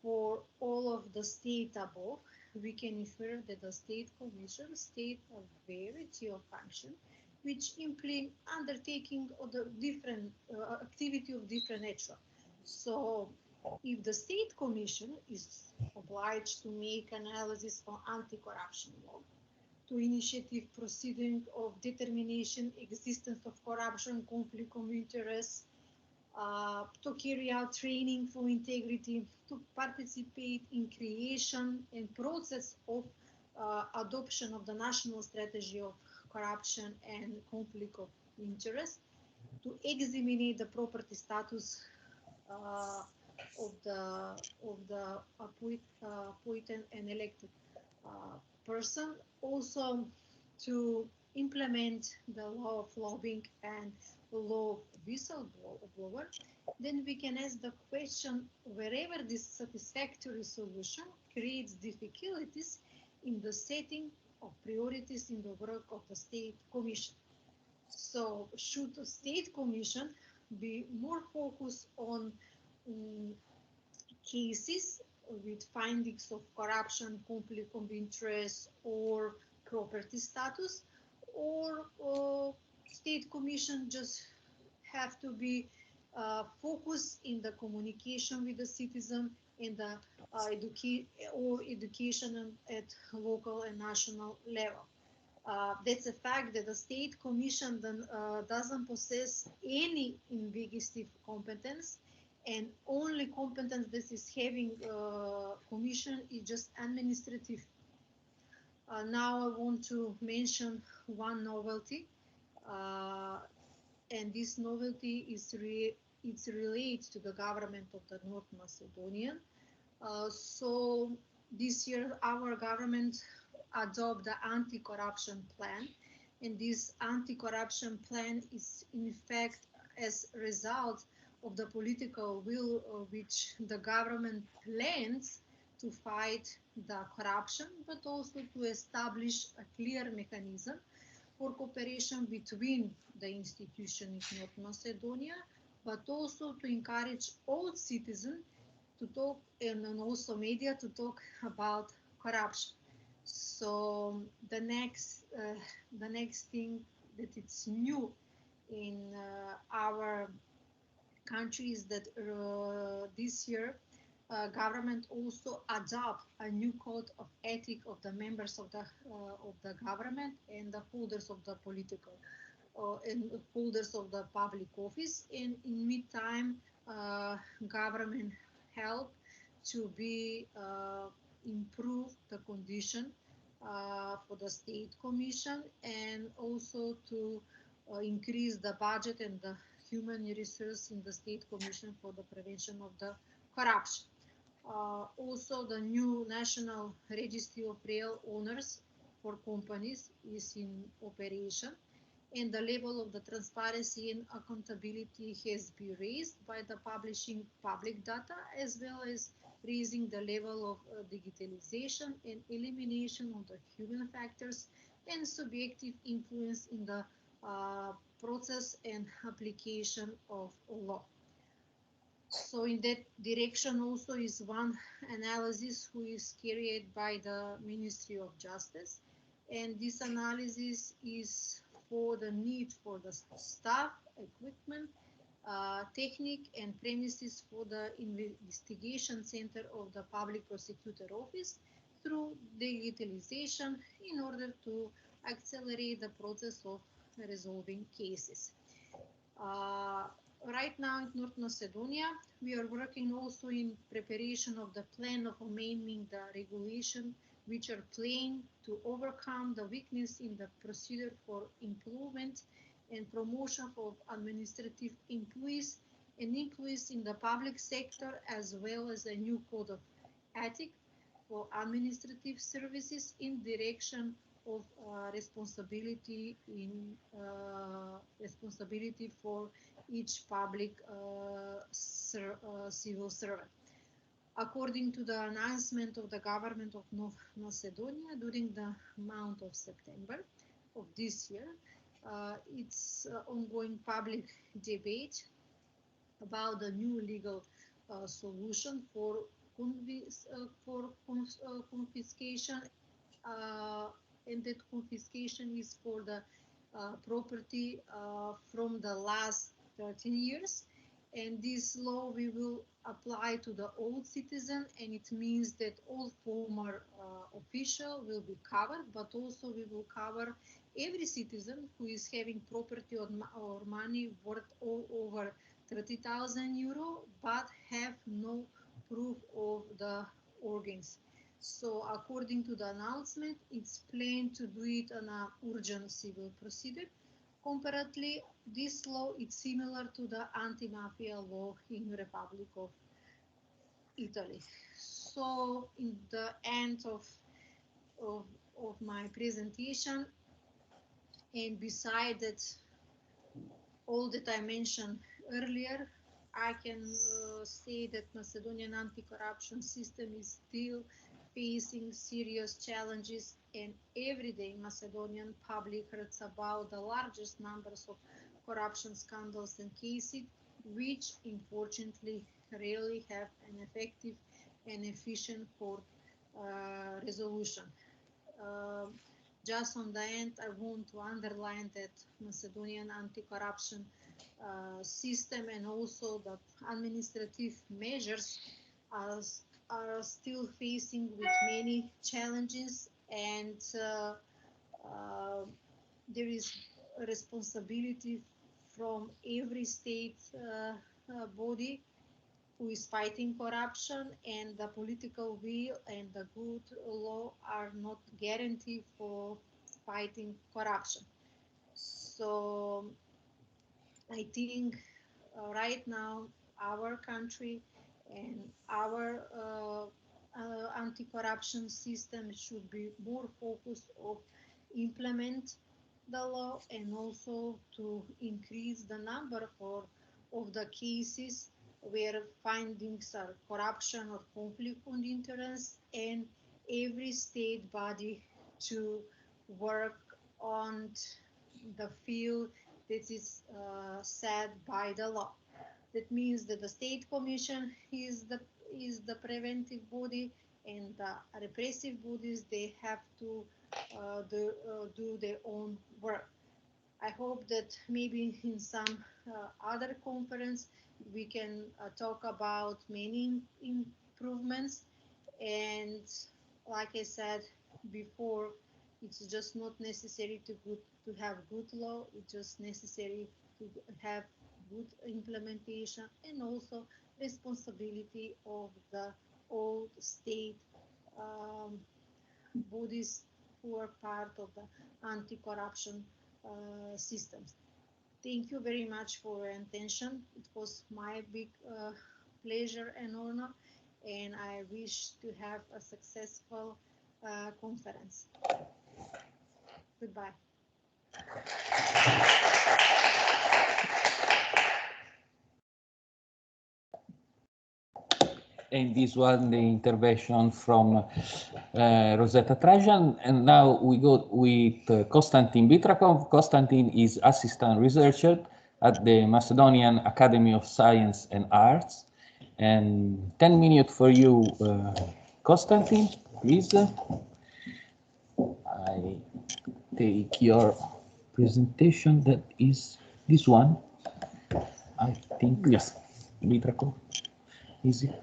For all of the state above, we can infer that the state commission state a variety of function which imply undertaking of the different activity of different nature. So if the state commission is obliged to make analysis on anti-corruption law, to initiative proceeding of determination existence of corruption, conflict of interest, to carry out training for integrity, to participate in creation and process of adoption of the national strategy of corruption and conflict of interest, to examine the property status uh, of the appointed and elected uh, person, also to implement the law of lobbying and law of whistleblower. Then we can ask the question, wherever this satisfactory solution creates difficulties in the setting of priorities in the work of the state commission. So should the state commission be more focused on um, cases with findings of corruption, conflict of interest, or property status, or state commission just have to be focused in the communication with the citizen in the education at local and national level. That's a fact that the state commission then, doesn't possess any investigative competence, and only competence that is having commission is just administrative. Now I want to mention one novelty, uh, and this novelty is it's related to the government of the North Macedonia. So this year our government adopt the anti-corruption plan, and this anti-corruption plan is in fact as a result of the political will which the government plans to fight the corruption, but also to establish a clear mechanism for cooperation between the institutions in North Macedonia, but also to encourage all citizens to talk, and also media to talk about corruption. So the next thing that it's new in our country is that this year government also adopt a new code of ethics of the members of the government and the holders of the political and holders of the public office. And in meantime, government help to be improve the condition for the state commission, and also to increase the budget and the human resource in the state commission for the prevention of the corruption. Also, the new national registry of real owners for companies is in operation, and the level of the transparency and accountability has been raised by the publishing public data, as well as raising the level of digitalization and elimination of the human factors and subjective influence in the process and application of law. So in that direction also is one analysis who is carried by the Ministry of Justice, and this analysis is for the need for the staff, equipment, technique, and premises for the investigation center of the public prosecutor office through digitalization in order to accelerate the process of resolving cases. Uh, right now in North Macedonia, we are working also in preparation of the plan of amending the regulation, which are playing to overcome the weakness in the procedure for employment and promotion of administrative employees and employees in the public sector, as well as a new code of ethics for administrative services in direction of responsibility for each public civil servant. According to the announcement of the government of North Macedonia during the month of September of this year, it's ongoing public debate about the new legal solution for confiscation, and that confiscation is for the property from the last 13 years. And this law we will apply to the old citizen, and it means that all former official will be covered, but also we will cover every citizen who is having property or money worth all over 30,000 euro, but have no proof of the organs. So according to the announcement, it's planned to do it on an urgent civil procedure. Comparatively, this law is similar to the anti-mafia law in the Republic of Italy. So in the end of my presentation, and beside that, all that I mentioned earlier, I can say that Macedonian anti-corruption system is still facing serious challenges, and every day Macedonian public hears about the largest numbers of corruption scandals and cases, which unfortunately rarely have an effective and efficient court resolution. Just on the end, I want to underline that Macedonian anti-corruption system and also the administrative measures are still facing with many challenges, and there is a responsibility from every state body who is fighting corruption, and the political will and the good law are not guarantee for fighting corruption. So I think right now our country and our anti-corruption system should be more focused on implement the law and also to increase the number of the cases where findings are corruption or conflict of interest, and every state body to work on the field that is set by the law. That means that the state commission is the preventive body, and the repressive bodies, they have to do their own work. I hope that maybe in some other conference we can talk about many improvements. And like I said before, it's just not necessary to have good law. It's just necessary to have good implementation and also responsibility of the all state bodies who are part of the anti-corruption systems. Thank you very much for your attention. It was my big pleasure and honor, and I wish to have a successful conference. Goodbye. And this was the intervention from Rosetta Trajan. And now we go with Konstantin Bitrakov. Konstantin is assistant researcher at the Macedonian Academy of Science and Arts. And 10 minutes for you, Konstantin, please. I take your presentation, that is this one. I think, yes, Bitrakov. Easy.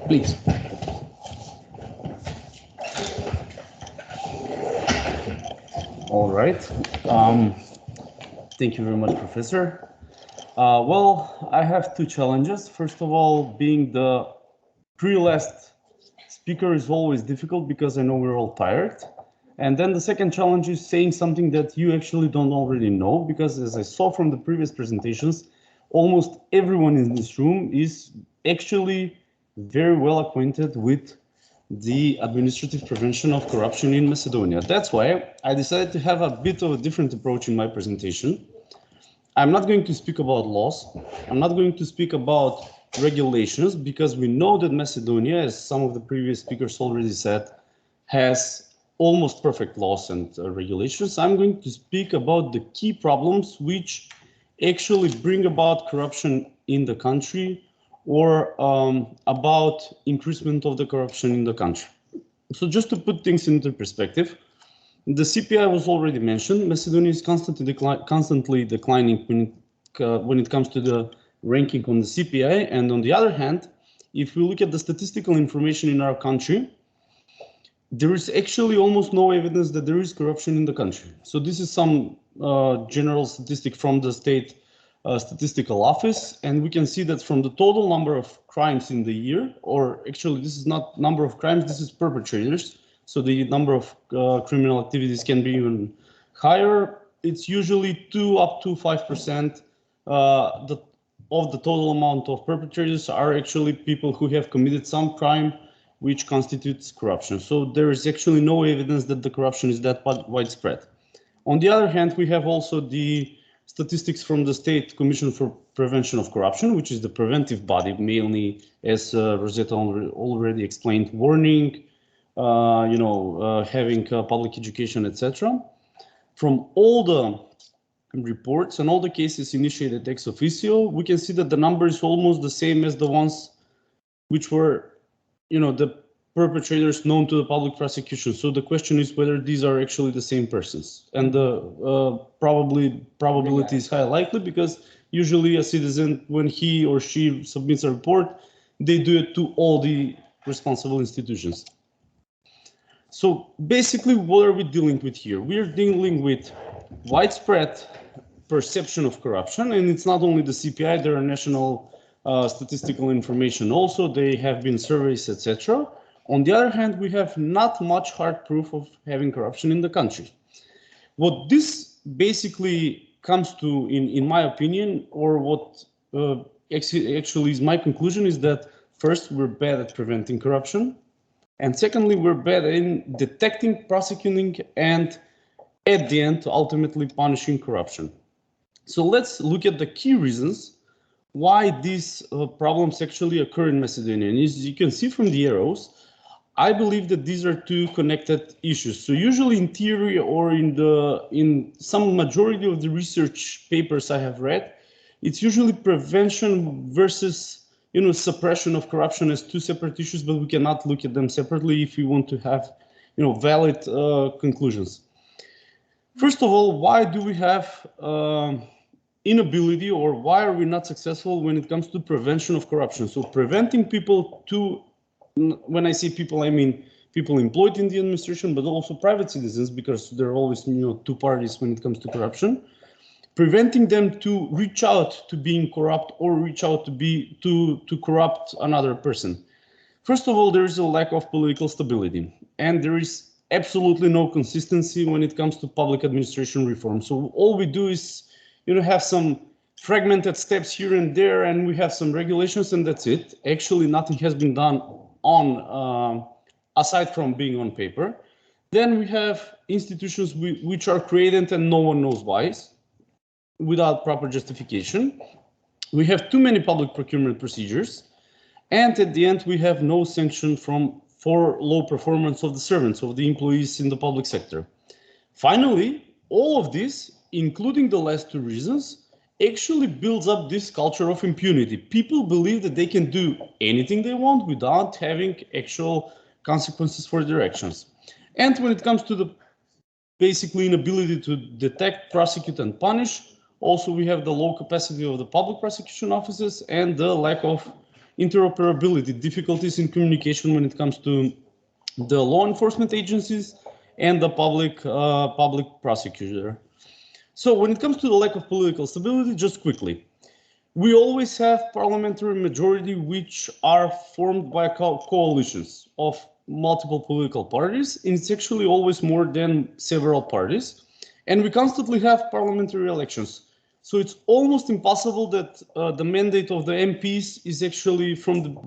Please. All right. Thank you very much, Professor. Well, I have two challenges. First of all, being the pre-last speaker is always difficult because I know we're all tired. And then the second challenge is saying something that you actually don't already know, because as I saw from the previous presentations, almost everyone in this room is actually very well acquainted with the administrative prevention of corruption in Macedonia. That's why I decided to have a bit of a different approach in my presentation. I'm not going to speak about laws. I'm not going to speak about regulations, because we know that Macedonia, as some of the previous speakers already said, has almost perfect laws and regulations. I'm going to speak about the key problems which actually bring about corruption in the country, or about increasement of the corruption in the country. So just to put things into perspective, the CPI was already mentioned. Macedonia is constantly declining when it comes to the ranking on the CPI. And on the other hand, if we look at the statistical information in our country, there is actually almost no evidence that there is corruption in the country. So this is some general statistic from the state statistical office, and we can see that from the total number of crimes in the year, or actually this is not number of crimes, this is perpetrators, so the number of criminal activities can be even higher. It's usually 2 up to 5% of the total amount of perpetrators are actually people who have committed some crime which constitutes corruption. So there is actually no evidence that the corruption is that widespread. On the other hand, we have also the statistics from the State Commission for Prevention of Corruption, which is the preventive body, mainly, as Rosetta already explained, warning, having public education, etc. From all the reports and all the cases initiated ex officio, we can see that the number is almost the same as the ones which were, the perpetrators known to the public prosecution. So the question is whether these are actually the same persons. And the probability is highly likely, because usually a citizen, when he or she submits a report, they do it to all the responsible institutions. So basically, what are we dealing with here? We are dealing with widespread perception of corruption, and it's not only the CPI, there are national statistical information also, they have been surveys, etc. On the other hand, we have not much hard proof of having corruption in the country. What this basically comes to, in my opinion, or what actually is my conclusion, is that first, we're bad at preventing corruption, and secondly, we're bad in detecting, prosecuting, and at the end, ultimately punishing corruption. So let's look at the key reasons why these problems actually occur in Macedonia. And as you can see from the arrows, I believe that these are two connected issues. So usually in theory, or in some majority of the research papers I have read, it's usually prevention versus suppression of corruption as two separate issues, but we cannot look at them separately if we want to have valid conclusions. First of all, why do we have inability, or why are we not successful when it comes to prevention of corruption? So preventing people to, when I say people, I mean people employed in the administration, but also private citizens, because there are always two parties when it comes to corruption. Preventing them to reach out to being corrupt, or reach out to corrupt another person. First of all, there is a lack of political stability, and there is absolutely no consistency when it comes to public administration reform. So all we do is have some fragmented steps here and there, and we have some regulations, and that's it. Actually, nothing has been done aside from being on paper. Then we have institutions which are created and no one knows why, without proper justification. We have too many public procurement procedures, and at the end, we have no sanction for low performance of the servants, of the employees in the public sector. Finally, all of this, including the last two reasons, actually builds up this culture of impunity. People believe that they can do anything they want without having actual consequences for their actions. And when it comes to the basically inability to detect, prosecute, and punish, also we have the low capacity of the public prosecution offices and the lack of interoperability, difficulties in communication when it comes to the law enforcement agencies and the public prosecutor. So when it comes to the lack of political stability, just quickly, we always have parliamentary majority which are formed by coalitions of multiple political parties. And it's actually always more than several parties. And we constantly have parliamentary elections. So it's almost impossible that the mandate of the MPs is actually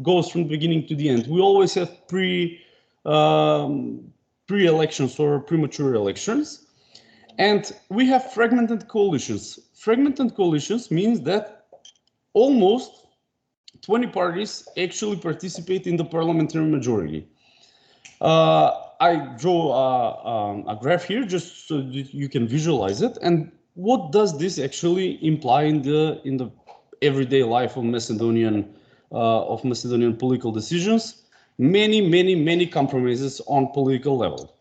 goes from the beginning to the end. We always have pre-elections or premature elections. And we have fragmented coalitions. Fragmented coalitions means that almost 20 parties actually participate in the parliamentary majority. I draw a graph here just so that you can visualize it. And what does this actually imply in the everyday life of Macedonian political decisions? Many compromises on political level.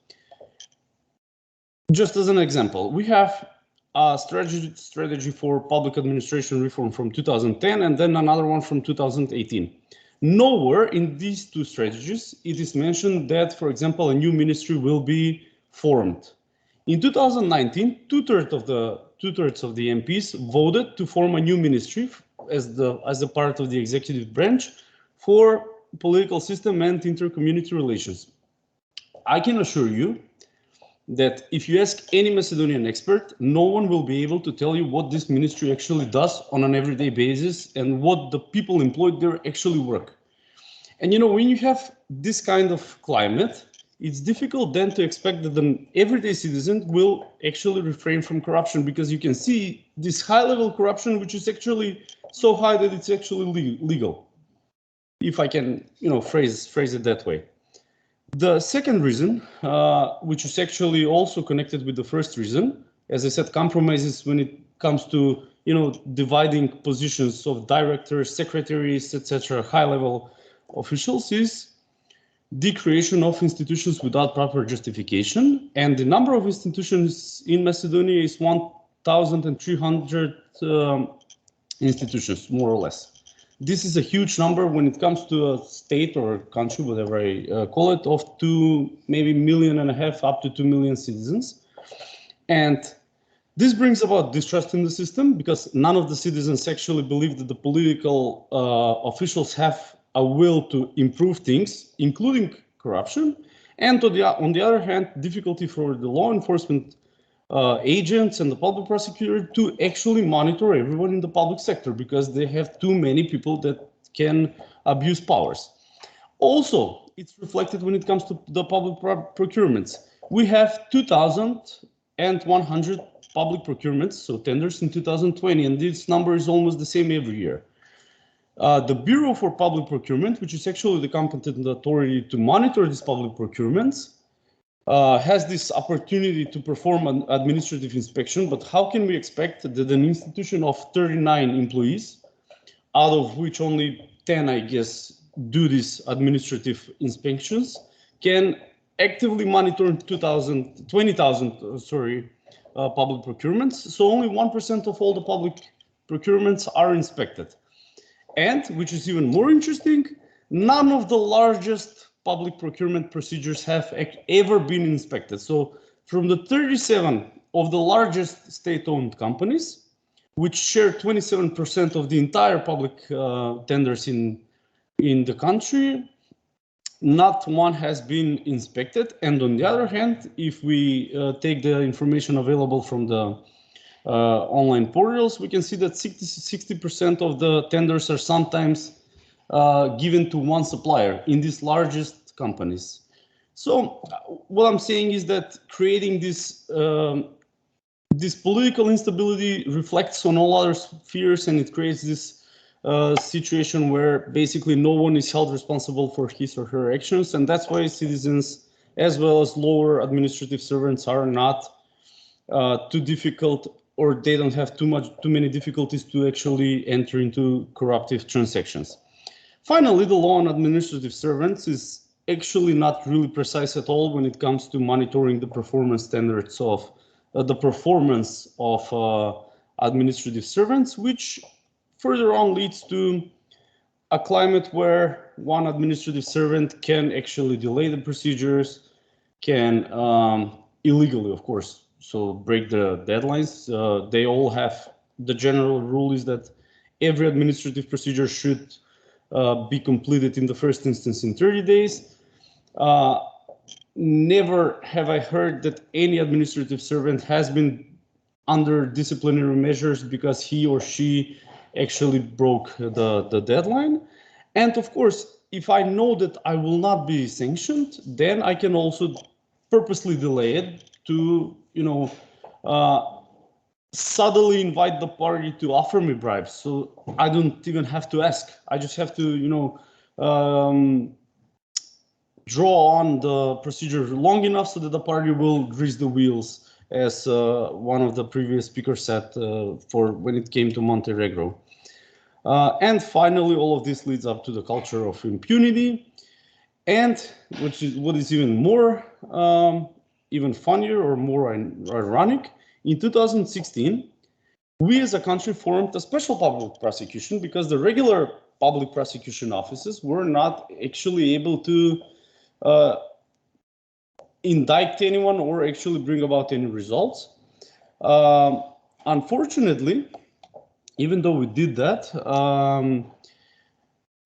Just as an example, we have a strategy for public administration reform from 2010 and then another one from 2018. Nowhere in these two strategies it is mentioned that, for example, a new ministry will be formed. In 2019, two-thirds of the MPs voted to form a new ministry as a part of the executive branch for political system and inter-community relations. I can assure you that if you ask any Macedonian expert, no one will be able to tell you what this ministry actually does on an everyday basis and what the people employed there actually work. And when you have this kind of climate, it's difficult then to expect that the everyday citizen will actually refrain from corruption, because you can see this high-level corruption, which is actually so high that it's actually legal, if I can phrase it that way. The second reason, which is actually also connected with the first reason, as I said, compromises when it comes to dividing positions of directors, secretaries, etc., high-level officials, is the creation of institutions without proper justification. And the number of institutions in Macedonia is 1,300 institutions, more or less. This is a huge number when it comes to a state or a country, whatever I call it, of 2, maybe 1.5 million up to 2 million citizens. And this brings about distrust in the system, because none of the citizens actually believe that the political officials have a will to improve things, including corruption. And on the other hand, difficulty for the law enforcement agents and the public prosecutor to actually monitor everyone in the public sector, because they have too many people that can abuse powers. Also, it's reflected when it comes to the public procurements. We have 2,100 public procurements, so tenders in 2020, and this number is almost the same every year. The Bureau for Public Procurement, which is actually the competent authority to monitor these public procurements, has this opportunity to perform an administrative inspection, but how can we expect that an institution of 39 employees, out of which only 10, I guess, do these administrative inspections, can actively monitor 20,000 public procurements? So only 1% of all the public procurements are inspected. And, which is even more interesting, none of the largest public procurement procedures have ever been inspected. So from the 37 of the largest state-owned companies, which share 27% of the entire public tenders in the country, not one has been inspected. And on the other hand, if we take the information available from the online portals, we can see that 60% of the tenders are sometimes given to one supplier in these largest companies. So what I'm saying is that creating this political instability reflects on all other spheres, and it creates this situation where basically no one is held responsible for his or her actions, and that's why citizens, as well as lower administrative servants, are not too difficult, or they don't have too many difficulties to actually enter into corruptive transactions. Finally, the law on administrative servants is actually not really precise at all when it comes to monitoring the performance standards of the performance of administrative servants, which further on leads to a climate where one administrative servant can actually delay the procedures, can illegally, of course, so break the deadlines. They all have, the general rule is that every administrative procedure should be completed in the first instance in 30 days. Never have I heard that any administrative servant has been under disciplinary measures because he or she actually broke the deadline. And of course, if I know that I will not be sanctioned, then I can also purposely delay it to, subtly invite the party to offer me bribes. So I don't even have to ask. I just have to, draw on the procedure long enough so that the party will grease the wheels, as one of the previous speakers said, for when it came to Montenegro. And finally, all of this leads up to the culture of impunity, and what is even more, even funnier or more ironic, in 2016, we as a country formed a special public prosecution because the regular public prosecution offices were not actually able to indict anyone or actually bring about any results. Unfortunately, even though we did that,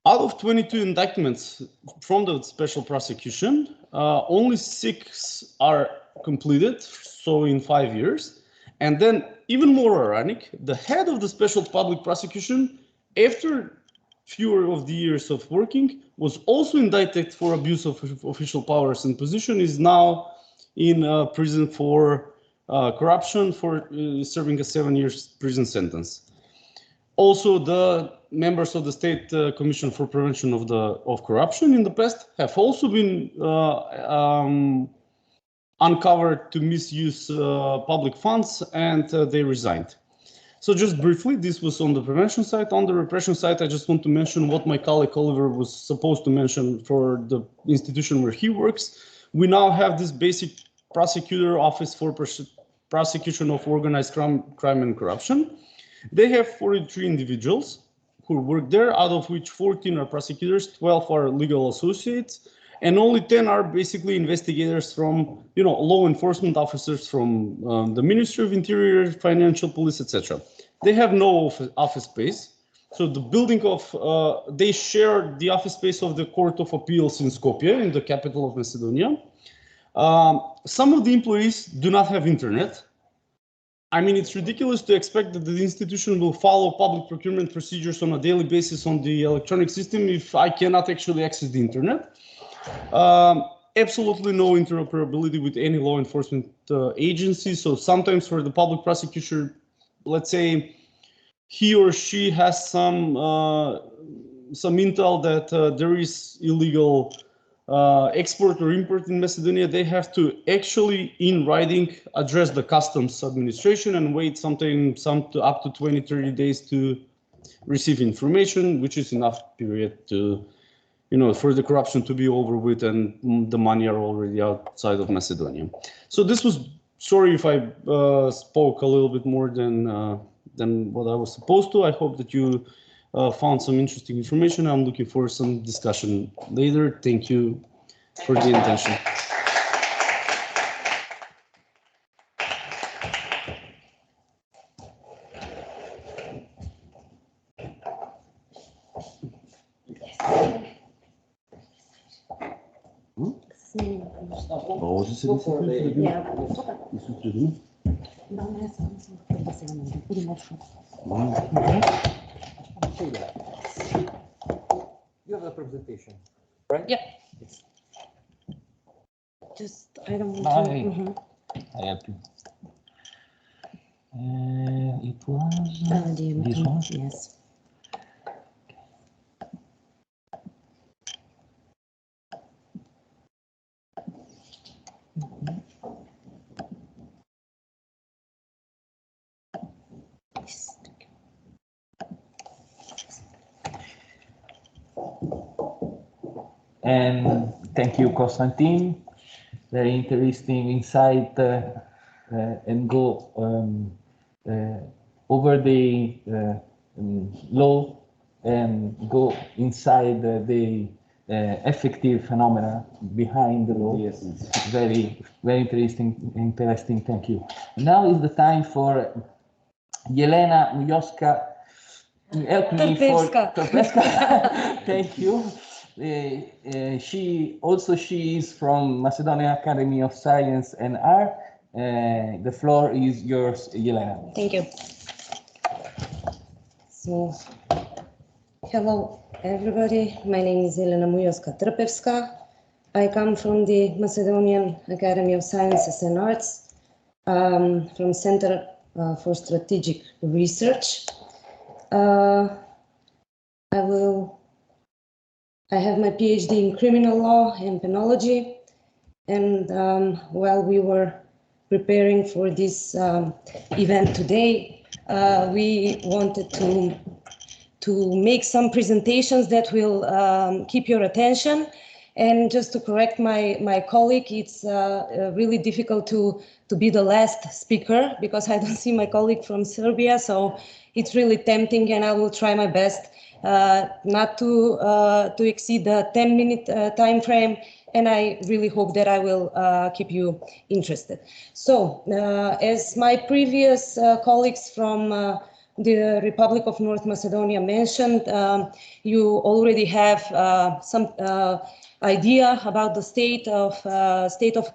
out of 22 indictments from the special prosecution, only 6 are completed, so in 5 years. And then, even more ironic, the head of the special public prosecution, after fewer of the years of working, was also indicted for abuse of official powers and position, is now in prison for corruption, for serving a 7-year prison sentence. Also, the members of the State Commission for Prevention of Corruption in the past have also been uncovered to misuse public funds, and they resigned. So just briefly, this was on the prevention side. On the repression side, I just want to mention what my colleague Oliver was supposed to mention for the institution where he works. We now have this basic prosecutor office for prosecution of organized crime and corruption. They have 43 individuals who work there, out of which 14 are prosecutors, 12 are legal associates, and only 10 are basically investigators from, law enforcement officers from the Ministry of Interior, Financial Police, etc. They have no office space. So the building of, they share the office space of the Court of Appeals in Skopje, in the capital of Macedonia. Some of the employees do not have internet. I mean, it's ridiculous to expect that the institution will follow public procurement procedures on a daily basis on the electronic system if I cannot actually access the internet. Absolutely no interoperability with any law enforcement agency. So sometimes for the public prosecutor, let's say he or she has some intel that there is illegal export or import in Macedonia, they have to actually, in writing, address the customs administration and wait up to 20-30 days to receive information, which is enough period to, for the corruption to be over with and the money are already outside of Macedonia. So this was, sorry if I spoke a little bit more than what I was supposed to. I hope that you found some interesting information. I'm looking for some discussion later. Thank you for the attention. You have a presentation, right? Yeah. Yes. Just, I don't want to. I have to. It was this one? Yes. And thank you, Konstantin. Very interesting insight, and go over the law and go inside the effective phenomena behind the law. Yes. Very, very interesting. Thank you. Now is the time for Jelena Mujovska. Help me for Torpeska. Thank you. She is from Macedonian Academy of Science and Art. The floor is yours, Jelena. Thank you. So, hello everybody. My name is Jelena Mujovska. I come from the Macedonian Academy of Sciences and Arts, from Center for Strategic Research. I have my PhD in criminal law and penology, and while we were preparing for this event today, we wanted to make some presentations that will keep your attention. And just to correct my colleague, it's really difficult to be the last speaker because I don't see my colleague from Serbia, so it's really tempting, and I will try my best not to exceed the 10-minute time frame, and I really hope that I will keep you interested. So, as my previous colleagues from the Republic of North Macedonia mentioned, you already have some idea about the state of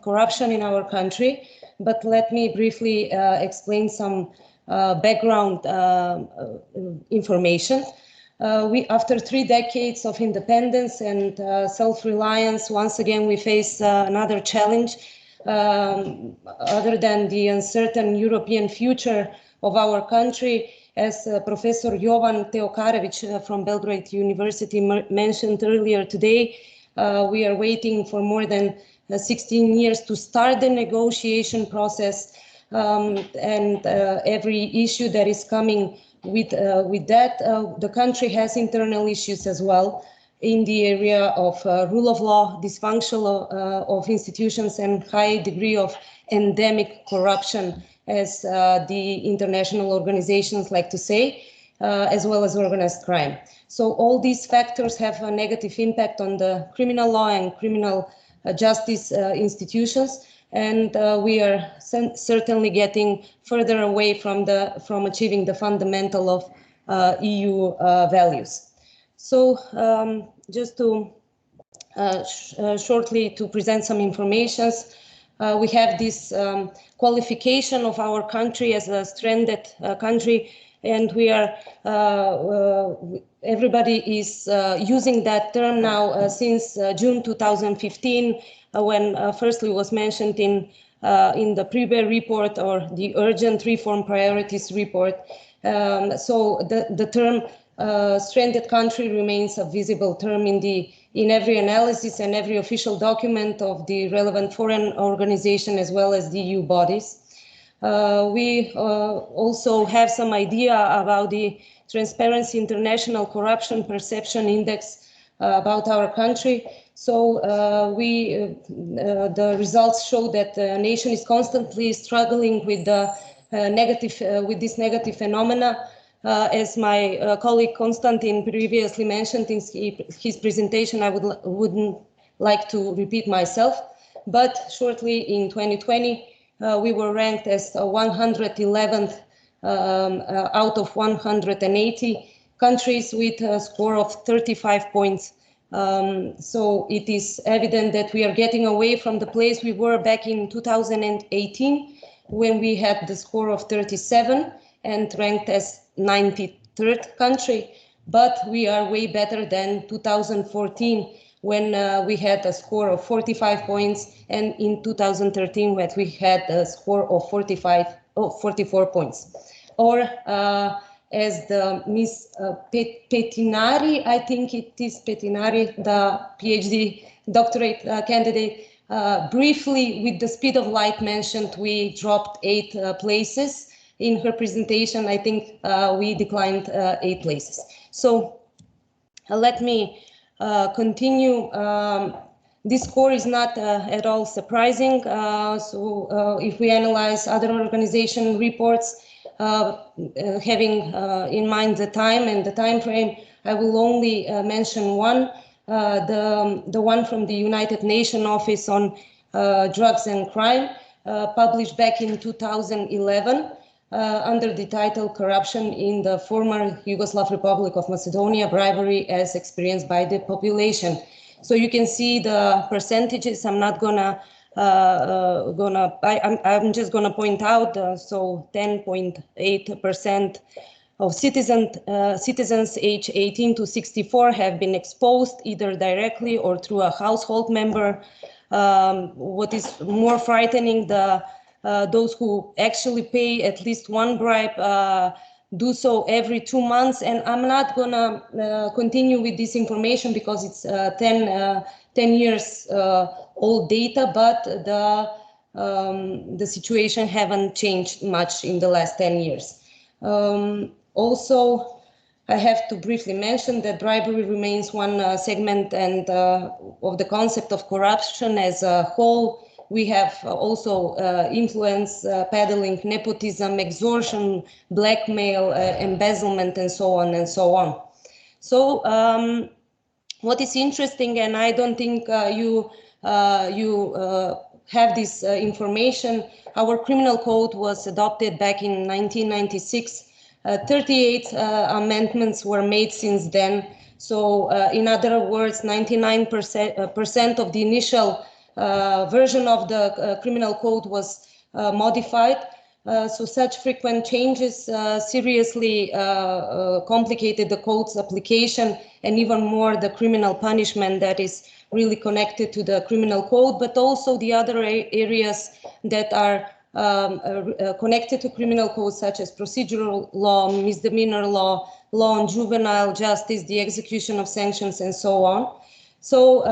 corruption in our country, but let me briefly explain some background information. After 3 decades of independence and self-reliance, once again we face another challenge other than the uncertain European future of our country. As Professor Jovan Teokarevic from Belgrade University mentioned earlier today, we are waiting for more than 16 years to start the negotiation process, and every issue that is coming with that, the country has internal issues as well in the area of rule of law, dysfunction of institutions, and high degree of endemic corruption, as the international organizations like to say, as well as organized crime. So all these factors have a negative impact on the criminal law and criminal justice institutions, and we are certainly getting further away from achieving the fundamental of EU values. So just to shortly to present some informations, we have this qualification of our country as a stranded country, and we are everybody is using that term now since June 2015, when firstly was mentioned in the Pribe report or the urgent reform priorities report. So the term stranded country remains a visible term in every analysis and every official document of the relevant foreign organization as well as the EU bodies. We also have some idea about the Transparency International Corruption Perception Index about our country. So the results show that the nation is constantly struggling with the with this negative phenomena. As my colleague Konstantin previously mentioned in his presentation, I wouldn't like to repeat myself, but shortly in 2020, we were ranked as 111th out of 180 countries with a score of 35 points. So it is evident that we are getting away from the place we were back in 2018, when we had the score of 37 and ranked as 93rd country, but we are way better than 2014, when we had a score of 45 points, and in 2013 when we had a score of 44 points. Or as the Miss Petinari, I think it is Petinari, the PhD doctorate candidate, briefly with the speed of light mentioned, we dropped 8 places. In her presentation, I think we declined 8 places. So let me continue. This score is not at all surprising. So if we analyze other organization reports, having in mind the time and the time frame, I will only mention one, the one from the United Nations Office on Drugs and Crime, published back in 2011. Under the title Corruption in the Former Yugoslav Republic of Macedonia, Bribery as Experienced by the Population. So you can see the percentages. I'm not gonna, I'm just gonna point out, so 10.8% of citizens age 18 to 64 have been exposed either directly or through a household member. What is more frightening, the those who actually pay at least one bribe do so every 2 months. And I'm not gonna continue with this information because it's 10 years old data, but the situation haven't changed much in the last 10 years. Also, I have to briefly mention that bribery remains one segment and of the concept of corruption as a whole. We have also influence, peddling, nepotism, extortion, blackmail, embezzlement, and so on and so on. So what is interesting, and I don't think you have this information, our criminal code was adopted back in 1996. 38 amendments were made since then. So in other words, 99% of the initial version of the criminal code was modified. So such frequent changes seriously complicated the code's application and even more the criminal punishment that is really connected to the criminal code, but also the other areas that are connected to criminal code, such as procedural law, misdemeanor law, law on juvenile justice, the execution of sanctions, and so on. So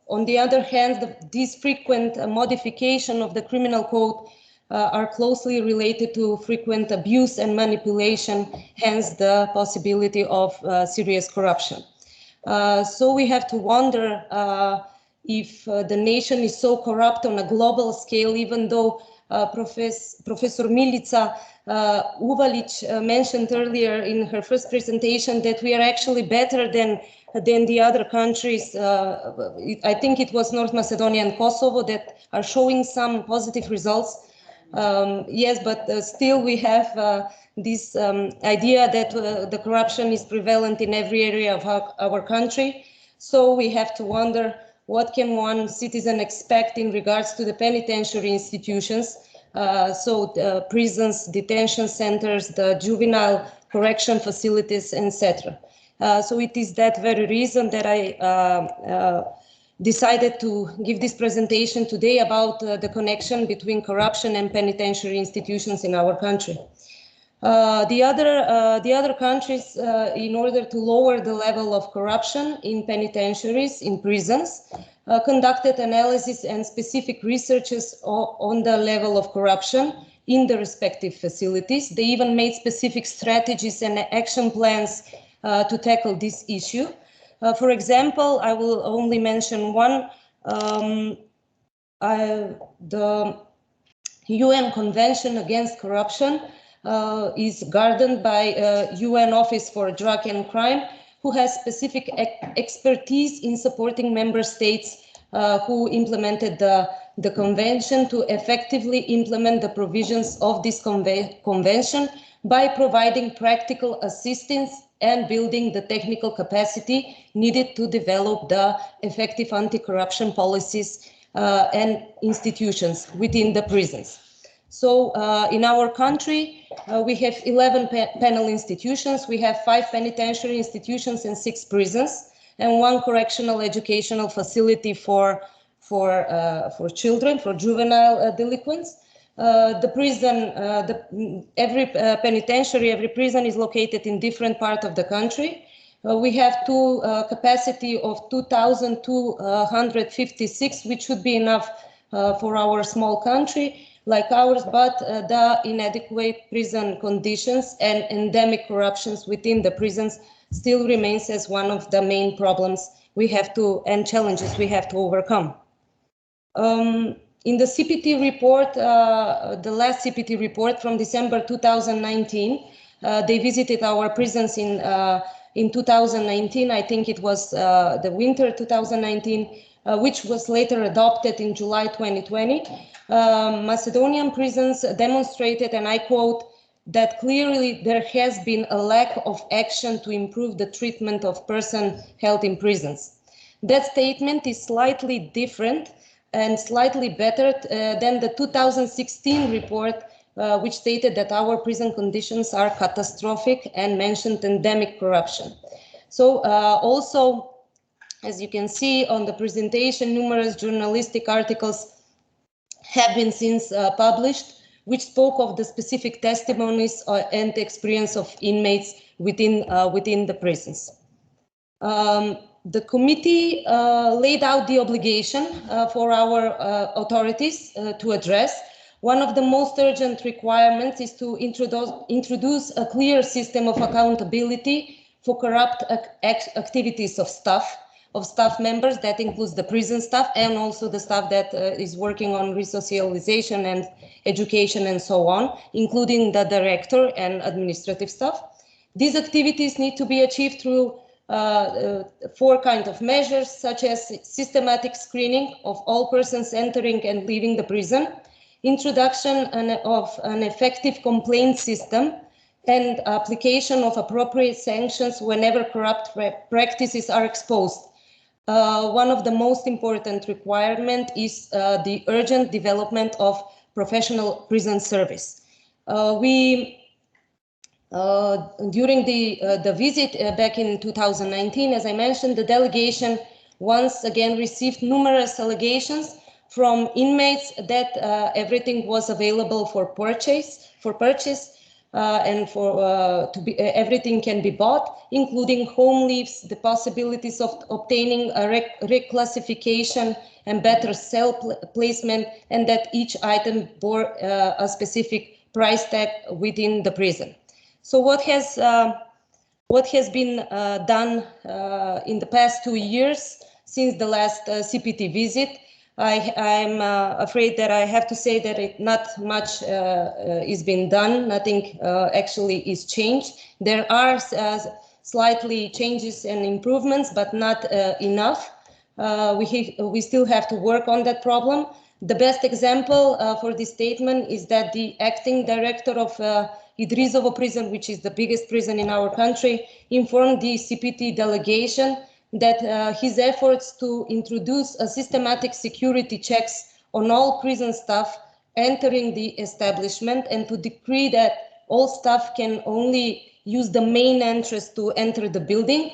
on the other hand, these frequent modification of the criminal code are closely related to frequent abuse and manipulation, hence the possibility of serious corruption. So we have to wonder if the nation is so corrupt on a global scale, even though Professor Milica Uvalic mentioned earlier in her first presentation that we are actually better than the other countries. I think it was North Macedonia and Kosovo that are showing some positive results. Yes, but still we have this idea that the corruption is prevalent in every area of our country. So we have to wonder, what can one citizen expect in regards to the penitentiary institutions? So prisons, detention centers, the juvenile correction facilities, etc. So it is that very reason that I decided to give this presentation today about the connection between corruption and penitentiary institutions in our country. The other countries, in order to lower the level of corruption in penitentiaries, in prisons, conducted analysis and specific researches on the level of corruption in the respective facilities. They even made specific strategies and action plans to tackle this issue. For example, I will only mention one, the UN Convention Against Corruption is guarded by UN Office for Drug and Crime, who has specific expertise in supporting member states who implemented the convention to effectively implement the provisions of this convention by providing practical assistance and building the technical capacity needed to develop the effective anti-corruption policies and institutions within the prisons. So in our country, we have 11 penal institutions, we have 5 penitentiary institutions and 6 prisons, and 1 correctional educational facility for children, for juvenile delinquents. The prison, every penitentiary, every prison is located in different part of the country. We have capacity of 2,256, which should be enough for our small country like ours, but the inadequate prison conditions and endemic corruptions within the prisons still remains as one of the main problems we have to, and challenges we have to overcome. In the CPT report, the last CPT report from December 2019, they visited our prisons in 2019. I think it was the winter 2019, which was later adopted in July 2020. Macedonian prisons demonstrated, and I quote, that clearly there has been a lack of action to improve the treatment of persons held in prisons. That statement is slightly different and slightly better than the 2016 report, which stated that our prison conditions are catastrophic and mentioned endemic corruption. So also, as you can see on the presentation, numerous journalistic articles have been since published, which spoke of the specific testimonies and experience of inmates within the prisons. The committee laid out the obligation for our authorities to address. One of the most urgent requirements is to introduce a clear system of accountability for corrupt activities of staff members. That includes the prison staff and also the staff that is working on resocialization and education and so on, including the director and administrative staff. These activities need to be achieved through 4 kinds of measures, such as systematic screening of all persons entering and leaving the prison, introduction of an effective complaint system, and application of appropriate sanctions whenever corrupt practices are exposed. One of the most important requirements is the urgent development of professional prison service. During the visit back in 2019, as I mentioned, the delegation once again received numerous allegations from inmates that everything was available for purchase, and everything can be bought, including home leaves, the possibilities of obtaining a reclassification and better cell placement, and that each item bore a specific price tag within the prison. So what has been done in the past 2 years since the last CPT visit? I'm afraid that I have to say that not much is being done. Nothing actually is changed. There are slightly changes and improvements, but not enough. We still have to work on that problem. The best example for this statement is that the acting director of Idrizovo prison, which is the biggest prison in our country, informed the CPT delegation that his efforts to introduce a systematic security checks on all prison staff entering the establishment and to decree that all staff can only use the main entrance to enter the building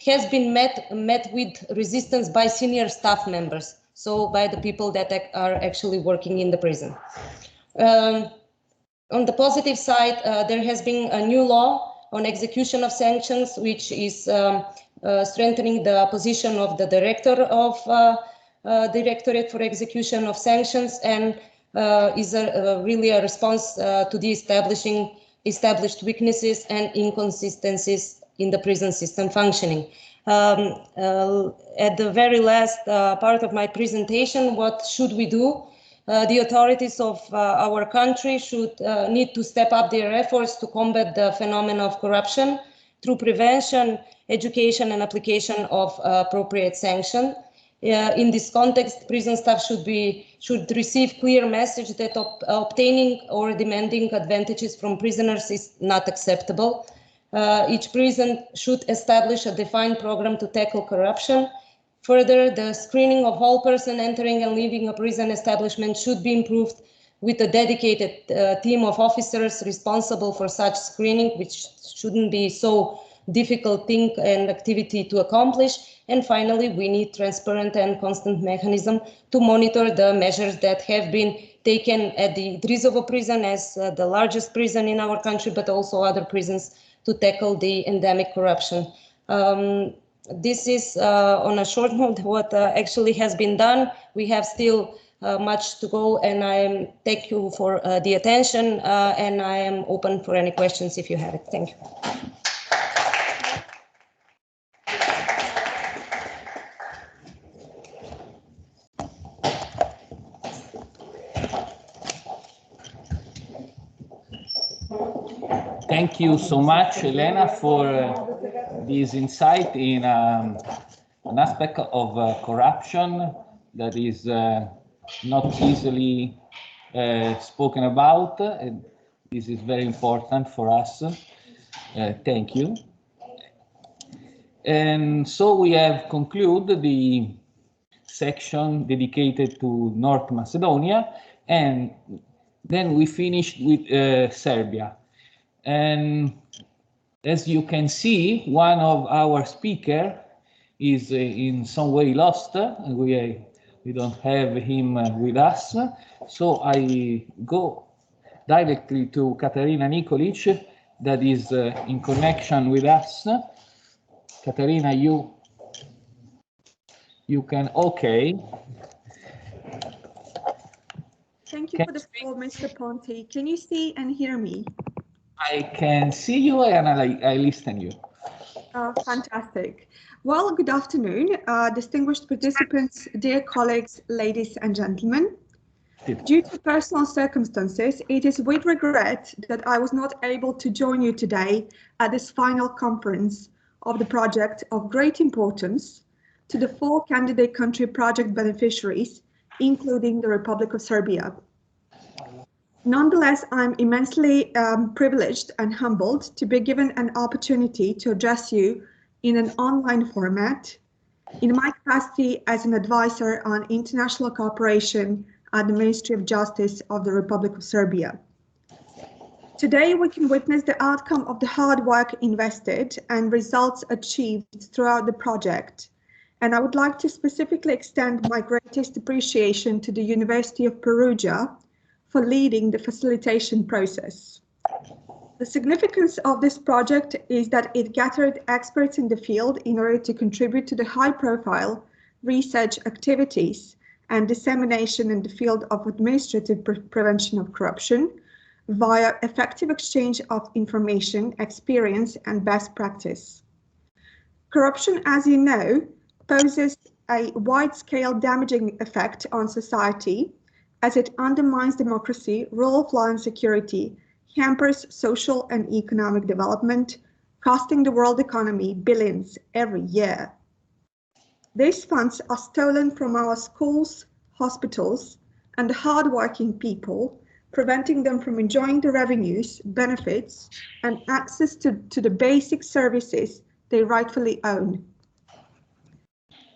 has been met with resistance by senior staff members, so by the people that are actually working in the prison. On the positive side, there has been a new law on execution of sanctions, which is strengthening the position of the director of Directorate for Execution of Sanctions, and is really a response to the established weaknesses and inconsistencies in the prison system functioning. At the very last part of my presentation, what should we do? The authorities of our country should need to step up their efforts to combat the phenomenon of corruption through prevention, education, and application of appropriate sanction. In this context, prison staff should receive clear message that obtaining or demanding advantages from prisoners is not acceptable. Each prison should establish a defined program to tackle corruption. Further, the screening of all persons entering and leaving a prison establishment should be improved with a dedicated team of officers responsible for such screening, which shouldn't be so difficult thing and activity to accomplish. And finally, we need transparent and constant mechanism to monitor the measures that have been taken at the Idrizovo prison as the largest prison in our country, but also other prisons, to tackle the endemic corruption. This is on a short note what actually has been done. We have still much to go, and I thank you for the attention, and I am open for any questions if you have it. Thank you. Thank you so much, Elena, for this insight in an aspect of corruption that is not easily spoken about. This is very important for us. Thank you. And so we have concluded the section dedicated to North Macedonia, and then we finished with Serbia. And as you can see, one of our speakers is in some way lost. We We don't have him with us. So I go directly to Katarina Nikolic, that is in connection with us. Katarina, you can, okay. Thank you for the floor, Mr. Ponti. Can you see and hear me? I can see you and I listen you. Fantastic. Well, good afternoon, distinguished participants, dear colleagues, ladies and gentlemen. Due to personal circumstances, it is with regret that I was not able to join you today at this final conference of the project of great importance to the 4 candidate country project beneficiaries, including the Republic of Serbia. Nonetheless, I'm immensely privileged and humbled to be given an opportunity to address you in an online format in my capacity as an advisor on international cooperation at the Ministry of Justice of the Republic of Serbia. Today, we can witness the outcome of the hard work invested and results achieved throughout the project. And I would like to specifically extend my greatest appreciation to the University of Perugia for leading the facilitation process. The significance of this project is that it gathered experts in the field in order to contribute to the high-profile research activities and dissemination in the field of administrative prevention of corruption via effective exchange of information, experience, and best practice. Corruption, as you know, poses a wide-scale damaging effect on society as it undermines democracy, rule of law and security, hampers social and economic development, costing the world economy billions every year. These funds are stolen from our schools, hospitals, and the hard-working people, preventing them from enjoying the revenues, benefits, and access to the basic services they rightfully own.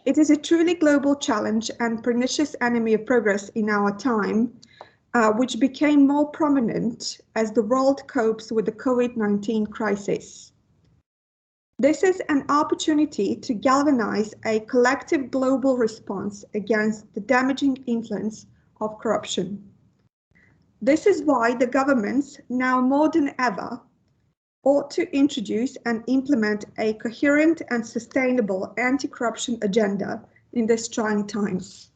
It is a truly global challenge and pernicious enemy of progress in our time, which became more prominent as the world copes with the COVID-19 crisis. This is an opportunity to galvanize a collective global response against the damaging influence of corruption. This is why the governments, now more than ever, ought to introduce and implement a coherent and sustainable anti-corruption agenda in these trying times.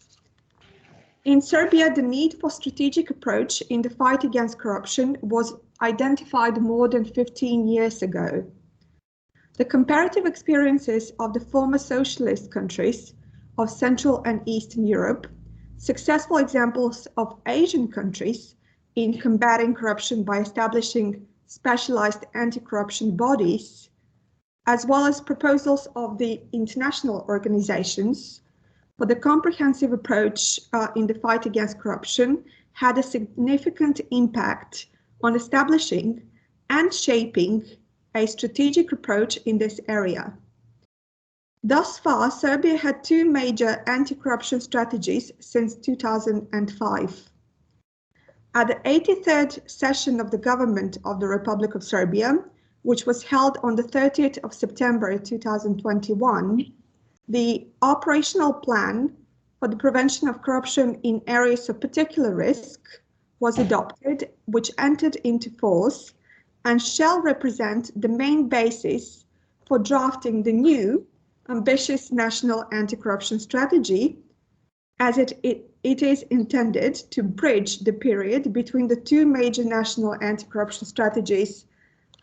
In Serbia, the need for strategic approach in the fight against corruption was identified more than 15 years ago. The comparative experiences of the former socialist countries of Central and Eastern Europe, successful examples of Asian countries in combating corruption by establishing specialized anti-corruption bodies, as well as proposals of the international organizations for the comprehensive approach in the fight against corruption, had a significant impact on establishing and shaping a strategic approach in this area. Thus far, Serbia had 2 major anti-corruption strategies since 2005. At the 83rd session of the Government of the Republic of Serbia, which was held on the 30th of September 2021, the operational plan for the prevention of corruption in areas of particular risk was adopted, which entered into force and shall represent the main basis for drafting the new ambitious national anti-corruption strategy, as it is intended to bridge the period between the 2 major national anti-corruption strategies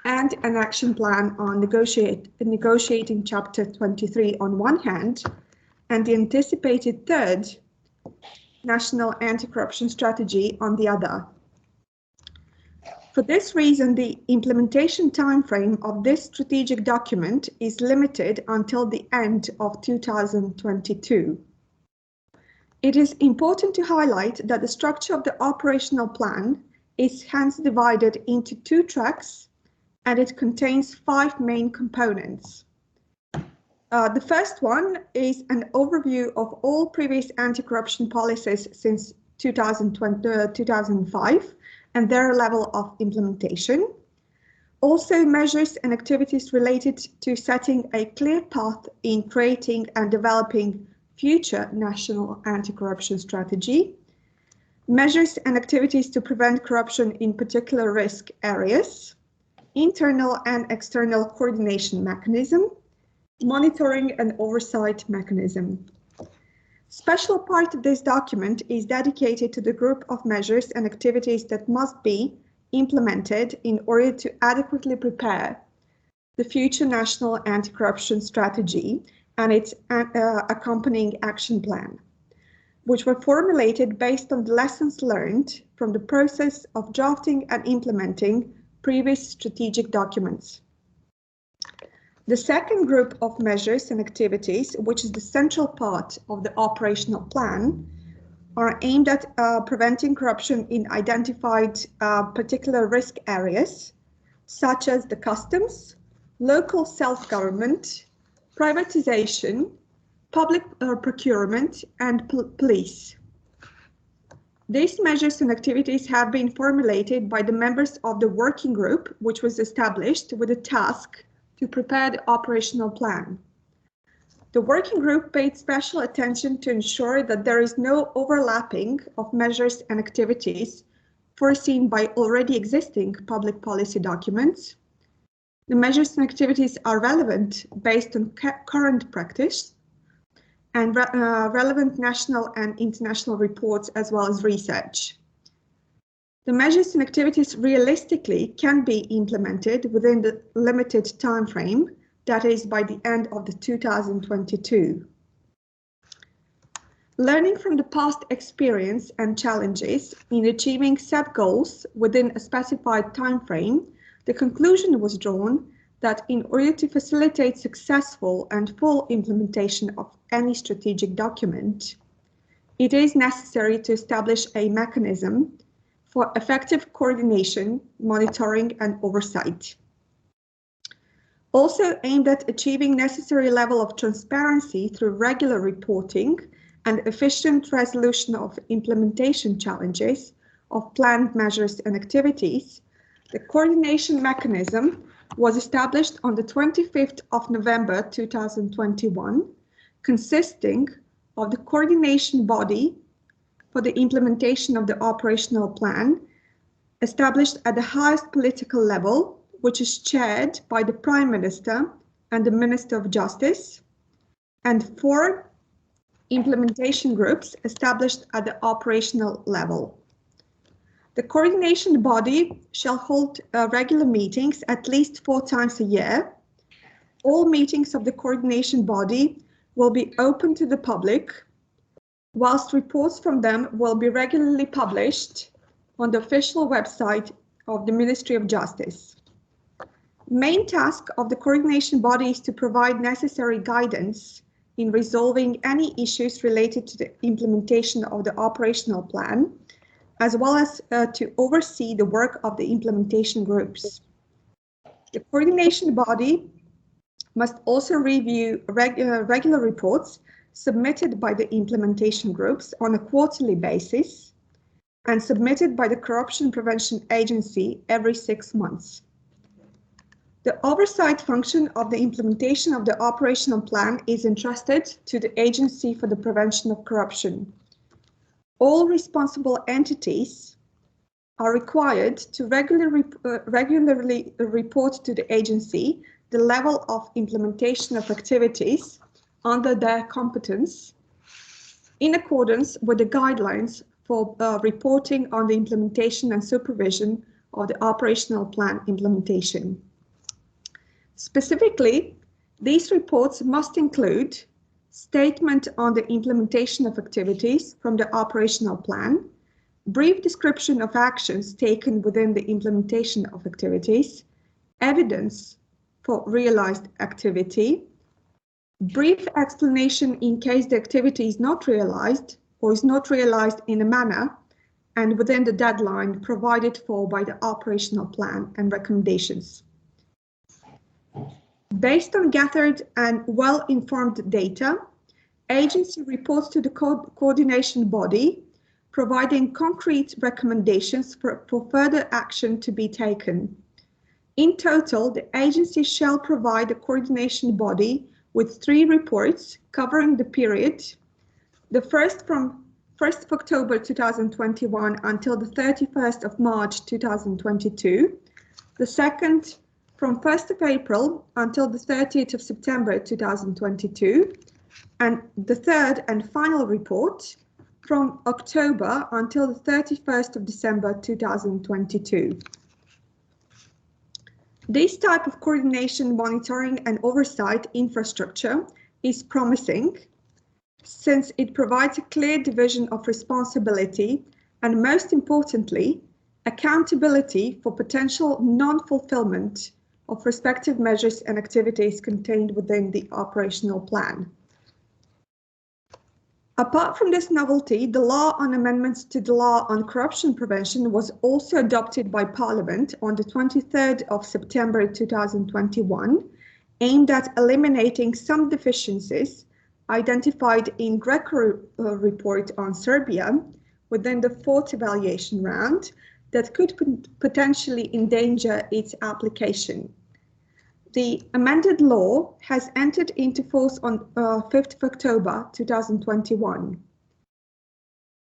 and an action plan on negotiating Chapter 23 on one hand, and the anticipated 3rd national anti-corruption strategy on the other. For this reason, the implementation timeframe of this strategic document is limited until the end of 2022. It is important to highlight that the structure of the operational plan is hence divided into 2 tracks, and it contains 5 main components. The first one is an overview of all previous anti-corruption policies since 2005 and their level of implementation. Also, measures and activities related to setting a clear path in creating and developing future national anti-corruption strategy, measures and activities to prevent corruption in particular risk areas, internal and external coordination mechanism, monitoring and oversight mechanism. Special part of this document is dedicated to the group of measures and activities that must be implemented in order to adequately prepare the future national anti-corruption strategy and its accompanying action plan, which were formulated based on the lessons learned from the process of drafting and implementing previous strategic documents. The second group of measures and activities, which is the central part of the operational plan, are aimed at preventing corruption in identified particular risk areas, such as the customs, local self-government, privatization, public procurement, and police. These measures and activities have been formulated by the members of the working group, which was established with a task to prepare the operational plan. The working group paid special attention to ensure that there is no overlapping of measures and activities foreseen by already existing public policy documents. The measures and activities are relevant based on current practice and relevant national and international reports as well as research. The measures and activities realistically can be implemented within the limited time frame, that is by the end of the 2022. Learning from the past experience and challenges in achieving set goals within a specified time frame, the conclusion was drawn that in order to facilitate successful and full implementation of any strategic document, it is necessary to establish a mechanism for effective coordination, monitoring, and oversight. Also aimed at achieving necessary level of transparency through regular reporting and efficient resolution of implementation challenges of planned measures and activities, the coordination mechanism was established on the 25th of November 2021, consisting of the coordination body for the implementation of the operational plan, established at the highest political level, which is chaired by the Prime Minister and the Minister of Justice, and 4 implementation groups established at the operational level. The coordination body shall hold regular meetings at least 4 times a year. All meetings of the coordination body will be open to the public, whilst reports from them will be regularly published on the official website of the Ministry of Justice. Main task of the coordination body is to provide necessary guidance in resolving any issues related to the implementation of the operational plan, as well as to oversee the work of the implementation groups. The coordination body must also review regular reports submitted by the implementation groups on a quarterly basis and submitted by the Corruption Prevention Agency every 6 months. The oversight function of the implementation of the operational plan is entrusted to the Agency for the Prevention of Corruption. All responsible entities are required to regularly report to the agency the level of implementation of activities under their competence in accordance with the guidelines for reporting on the implementation and supervision of the operational plan implementation. Specifically, these reports must include statement on the implementation of activities from the operational plan, brief description of actions taken within the implementation of activities, evidence for realized activity, brief explanation in case the activity is not realized or is not realized in a manner and within the deadline provided for by the operational plan and recommendations. Based on gathered and well-informed data, agency reports to the coordination body, providing concrete recommendations for further action to be taken. In total, the agency shall provide the coordination body with 3 reports covering the period The first from 1st of October 2021 until the 31st of March 2022. The second from 1st of April until the 30th of September 2022. And the third and final report from October until the 31st of December 2022. This type of coordination, monitoring and oversight infrastructure is promising since it provides a clear division of responsibility and, most importantly, accountability for potential non-fulfillment of respective measures and activities contained within the operational plan. Apart from this novelty, the law on amendments to the law on corruption prevention was also adopted by Parliament on the 23rd of September 2021, aimed at eliminating some deficiencies identified in Greco report on Serbia within the fourth evaluation round that could potentially endanger its application. The amended law has entered into force on 5th of October 2021.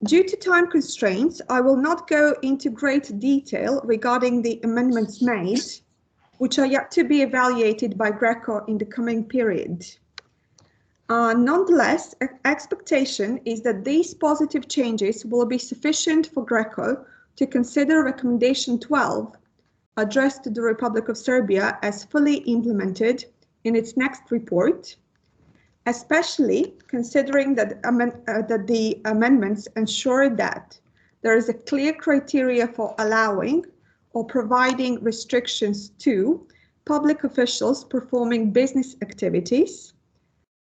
Due to time constraints, I will not go into great detail regarding the amendments made, which are yet to be evaluated by Greco in the coming period. Nonetheless, expectation is that these positive changes will be sufficient for Greco to consider Recommendation 12 addressed to the Republic of Serbia as fully implemented in its next report, especially considering that the amendments ensure that there is a clear criteria for allowing or providing restrictions to public officials performing business activities.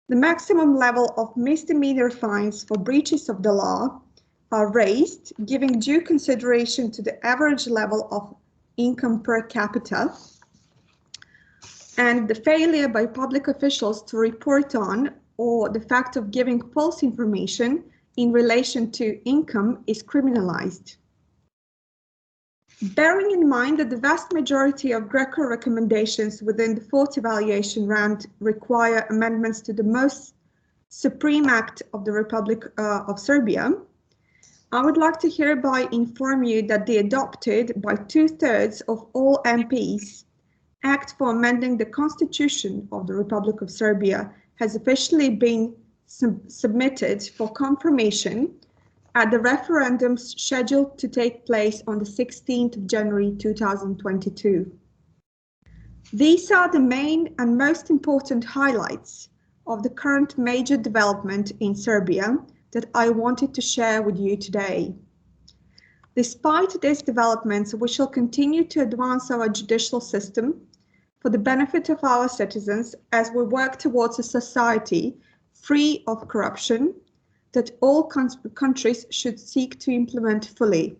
The maximum level of misdemeanor fines for breaches of the law are raised, giving due consideration to the average level of income per capita, and the failure by public officials to report on or the fact of giving false information in relation to income is criminalized. Bearing in mind that the vast majority of Greco recommendations within the fourth evaluation round require amendments to the most supreme act of the Republic of Serbia, I would like to hereby inform you that the adopted by 2/3 of all MPs Act for amending the Constitution of the Republic of Serbia has officially been submitted for confirmation at the referendum scheduled to take place on the 16th of January 2022. These are the main and most important highlights of the current major development in Serbia that I wanted to share with you today. Despite these developments, we shall continue to advance our judicial system for the benefit of our citizens as we work towards a society free of corruption that all countries should seek to implement fully.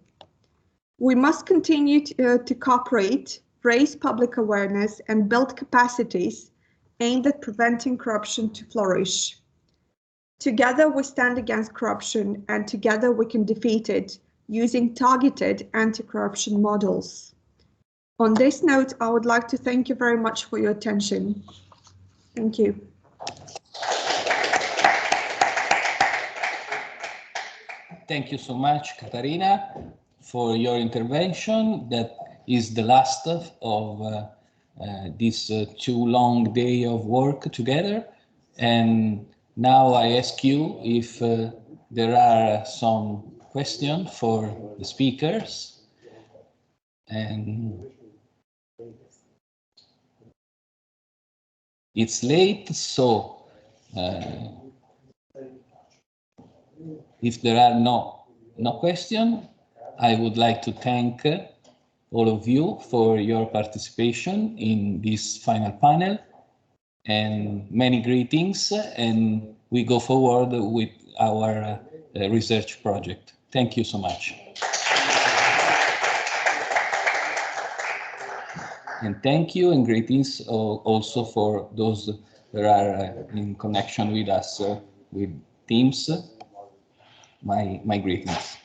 We must continue to cooperate, raise public awareness, and build capacities aimed at preventing corruption to flourish. Together we stand against corruption, and together we can defeat it using targeted anti-corruption models. On this note, I would like to thank you very much for your attention. Thank you. Thank you so much, Katarina, for your intervention. That is the last of this too long day of work together. And now I ask you if there are some questions for the speakers. And it's late, so if there are no questions, I would like to thank all of you for your participation in this final panel, and many greetings, and we go forward with our research project. Thank you so much. And thank you and greetings also for those that are in connection with us with Teams. My greetings.